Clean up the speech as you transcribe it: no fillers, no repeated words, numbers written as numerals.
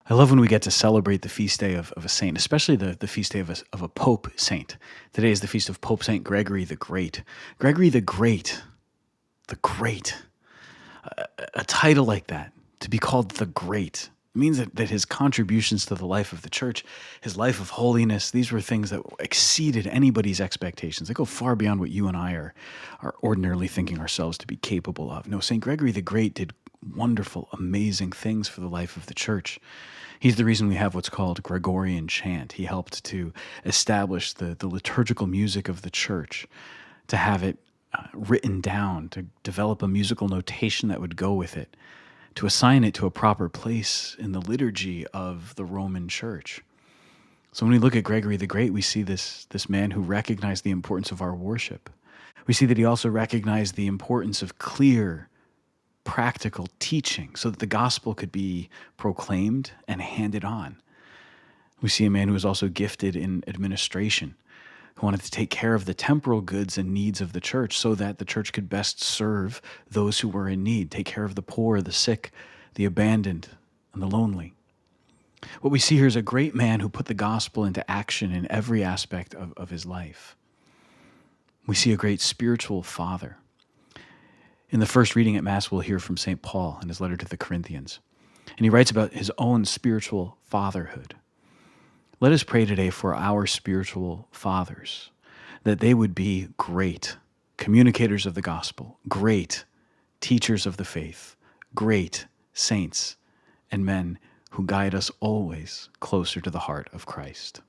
I love when we get to celebrate the feast day of a saint, especially the feast day of a Pope saint. Today is the feast of Pope Saint Gregory the Great. Gregory the Great, a title like that, to be called the Great, it means that his contributions to the life of the church, his life of holiness, these were things that exceeded anybody's expectations. They go far beyond what you and I are ordinarily thinking ourselves to be capable of. No, St. Gregory the Great did wonderful, amazing things for the life of the church. He's the reason we have what's called Gregorian chant. He helped to establish the liturgical music of the church, to have it written down, to develop a musical notation that would go with it, to assign it to a proper place in the liturgy of the Roman Church. So when we look at Gregory the Great, we see this man who recognized the importance of our worship. We see that he also recognized the importance of clear, practical teaching so that the gospel could be proclaimed and handed on. We see a man who was also gifted in administration, who wanted to take care of the temporal goods and needs of the church so that the church could best serve those who were in need, take care of the poor, the sick, the abandoned, and the lonely. What we see here is a great man who put the gospel into action in every aspect of his life. We see a great spiritual father. In the first reading at Mass, we'll hear from St. Paul in his letter to the Corinthians, and he writes about his own spiritual fatherhood. Let us pray today for our spiritual fathers, that they would be great communicators of the gospel, great teachers of the faith, great saints and men who guide us always closer to the heart of Christ.